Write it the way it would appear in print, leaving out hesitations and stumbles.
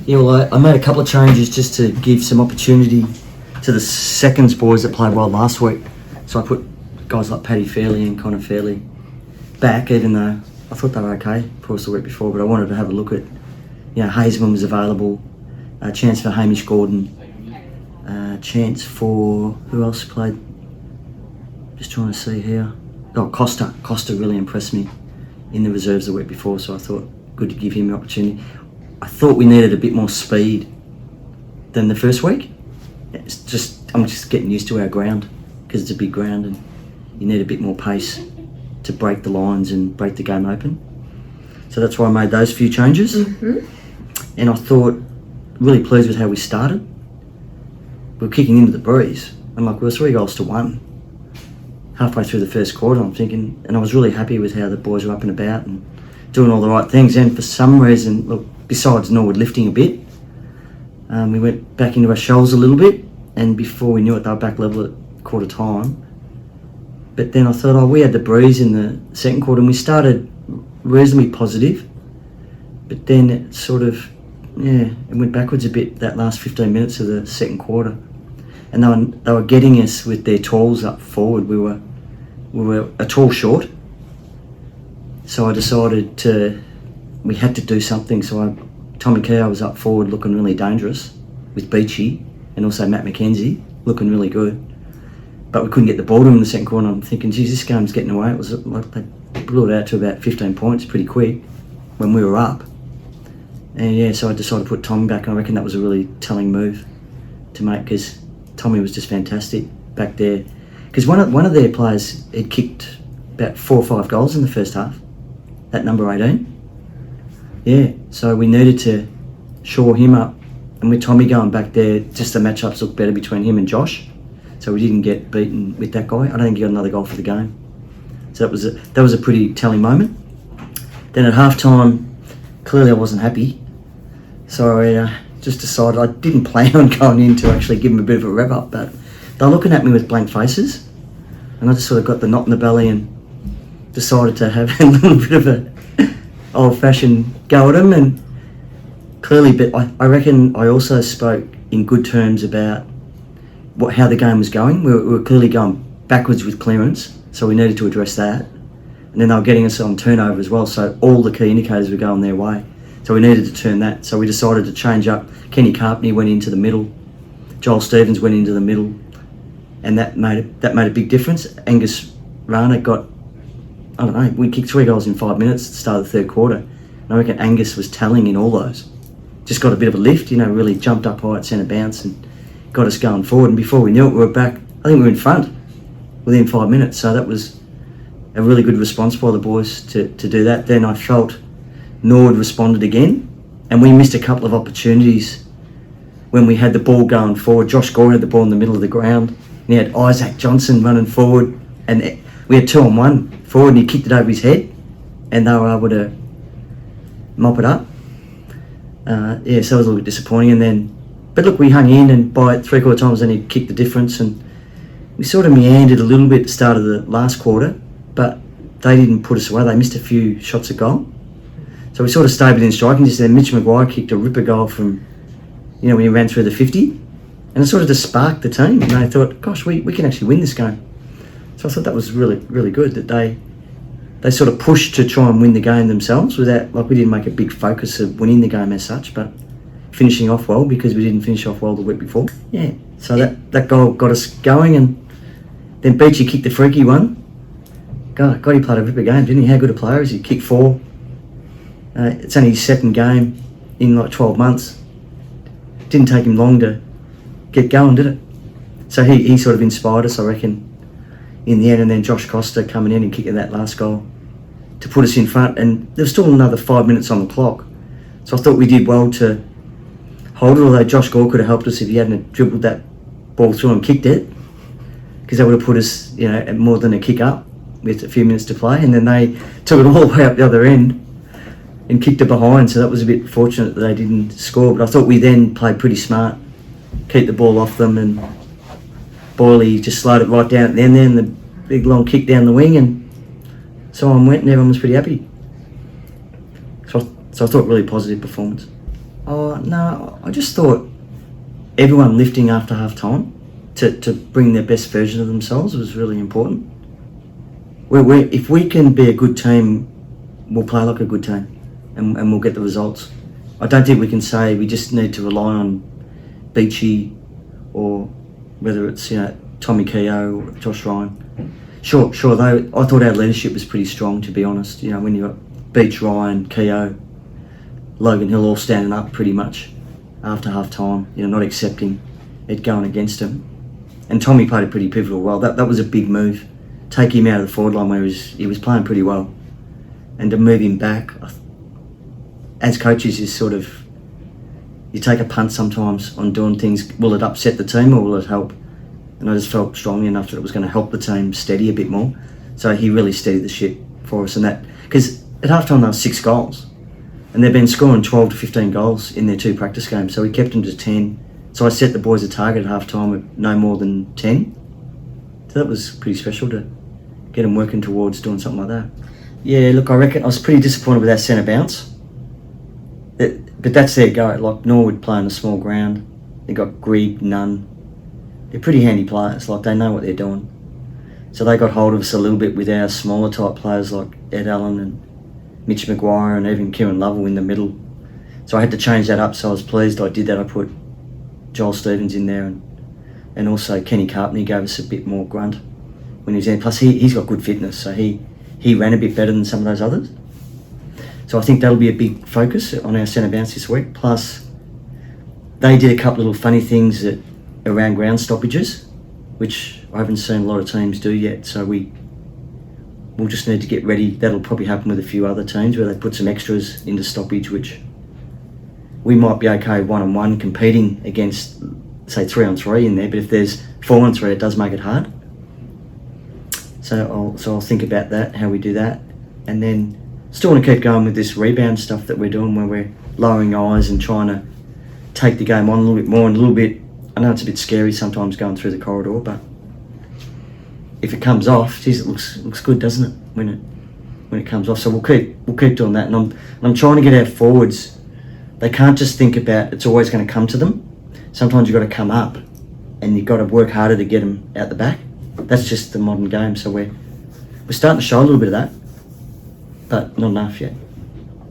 Yeah, well, I made a couple of changes just to give some opportunity to the seconds boys that played well last week. So I put guys like Paddy Fairley and Connor Fairley back, even though I thought they were okay for us the week before, but I wanted to have a look at, Hazeman was available, a chance for Hamish Gordon, a chance for, who else played? Just trying to see here. Oh, Costa. Costa really impressed me in the reserves the week before, so I thought good to give him an opportunity. I thought we needed a bit more speed than the first week. I'm just getting used to our ground because it's a big ground and you need a bit more pace to break the lines and break the game open. So that's why I made those few changes. Mm-hmm. And I thought, really pleased with how we started. We were kicking into the breeze and we were 3-1 halfway through the first quarter. I'm thinking, and I was really happy with how the boys were up and about and doing all the right things. And for some reason, look, besides Norwood lifting a bit, we went back into our shells a little bit, and before we knew it, they were back level at quarter time. But then I thought, we had the breeze in the second quarter, and we started reasonably positive, but then it sort of, it went backwards a bit that last 15 minutes of the second quarter. And they were getting us with their tools up forward. We were a tall short, so I decided we had to do something. So Tommy Keogh was up forward looking really dangerous with Beachy, and also Matt McKenzie looking really good. But we couldn't get the ball to him in the second quarter. I'm thinking, geez, this game's getting away. It was like they blew it out to about 15 points pretty quick when we were up. And so I decided to put Tommy back, and I reckon that was a really telling move to make because Tommy was just fantastic back there. Because one of their players had kicked about 4 or 5 goals in the first half, at number 18. Yeah, so we needed to shore him up. And with Tommy going back there, just the matchups looked better between him and Josh. So we didn't get beaten with that guy. I don't think he got another goal for the game. So that was a pretty telling moment. Then at halftime, clearly I wasn't happy. So I just decided I didn't plan on going in to actually give them a bit of a rev up, but they're looking at me with blank faces. And I just sort of got the knot in the belly and decided to have a little bit of a old-fashioned go at them. And clearly, but I reckon I also spoke in good terms about how the game was going. We were clearly going backwards with clearance, so we needed to address that. And then they were getting us on turnover as well, so all the key indicators were going their way. So we needed to turn that. So we decided to change up. Kenny Carpney went into the middle. Joel Stevens went into the middle, and that made a big difference. Angus Rana got, I don't know, we kicked 3 goals in 5 minutes at the start of the third quarter. And I reckon Angus was telling in all those. Just got a bit of a lift, really jumped up high at centre bounce and got us going forward. And before we knew it, we were back. I think we were in front within 5 minutes. So that was a really good response by the boys to do that. Then I felt Norwood responded again, and we missed a couple of opportunities when we had the ball going forward. Josh Gore had the ball in the middle of the ground, and he had Isaac Johnson running forward, and we had 2-on-1 forward, and he kicked it over his head, and they were able to mop it up. So it was a little bit disappointing. But look, we hung in, and by 3/4 times then he kicked the difference, and we sort of meandered a little bit at the start of the last quarter, but they didn't put us away. They missed a few shots at goal. So we sort of stayed within striking distance. Then Mitch Maguire kicked a ripper goal from, when he ran through the 50. And it sort of just sparked the team. And they thought, gosh, we can actually win this game. So I thought that was really, really good that they sort of pushed to try and win the game themselves without, we didn't make a big focus of winning the game as such, but finishing off well because we didn't finish off well the week before. Yeah, so that goal got us going, and then Beachy kicked the freaky one. God, he played a ripper game, didn't he? How good a player is he? Kicked 4. It's only his second game in 12 months. Didn't take him long to get going, did it? So he sort of inspired us, I reckon, in the end. And then Josh Costa coming in and kicking that last goal to put us in front. And there was still another 5 minutes on the clock. So I thought we did well to hold it, although Josh Gore could have helped us if he hadn't dribbled that ball through and kicked it, because that would have put us, at more than a kick up with a few minutes to play. And then they took it all the way up the other end and kicked it behind, so that was a bit fortunate that they didn't score. But I thought we then played pretty smart, keep the ball off them, and Boyley just slowed it right down at the end there, and the big long kick down the wing, and so on went, and everyone was pretty happy. So I thought really positive performance. Oh no, I just thought everyone lifting after half time to bring their best version of themselves was really important. If we can be a good team, we'll play like a good team, and we'll get the results. I don't think we can say we just need to rely on Beachy or whether it's Tommy Keogh or Josh Ryan. Sure. Though I thought our leadership was pretty strong, to be honest. When you got Beach, Ryan, Keogh, Logan Hill all standing up pretty much after half time, not accepting it going against him. And Tommy played a pretty pivotal role. That was a big move. Take him out of the forward line where he was playing pretty well, and to move him back, as coaches, is sort of, you take a punt sometimes on doing things. Will it upset the team or will it help? And I just felt strongly enough that it was going to help the team steady a bit more. So he really steadied the ship for us, and that, because at halftime there were 6 goals, and they've been scoring 12 to 15 goals in their 2 practice games. So we kept them to 10. So I set the boys a target at halftime of no more than 10. So that was pretty special to get them working towards doing something like that. Yeah, look, I reckon I was pretty disappointed with our centre bounce. But that's their go. Like Norwood playing a small ground. They got Greig, Nunn. They're pretty handy players. Like, they know what they're doing. So they got hold of us a little bit with our smaller type players like Ed Allen and Mitch Maguire and even Kieran Lovell in the middle. So I had to change that up, so I was pleased I did that. I put Joel Stevens in there, and also Kenny Carpney gave us a bit more grunt when he was in. Plus he's got good fitness, so he ran a bit better than some of those others. So I think that'll be a big focus on our centre bounce this week. Plus they did a couple little funny things around ground stoppages, which I haven't seen a lot of teams do yet. So we'll just need to get ready. That'll probably happen with a few other teams where they put some extras into stoppage, which we might be okay 1-on-1 competing against, say, 3-on-3 in there. But if there's 4-on-3, it does make it hard. So I'll think about that, how we do that. And then still want to keep going with this rebound stuff that we're doing, where we're lowering eyes and trying to take the game on a little bit more and a little bit. I know it's a bit scary sometimes going through the corridor, but if it comes off, geez, it looks good, doesn't it? When it comes off. So we'll keep doing that. And I'm trying to get our forwards. They can't just think about it's always going to come to them. Sometimes you've got to come up, and you've got to work harder to get them out the back. That's just the modern game. So we're starting to show a little bit of that, but not enough yet.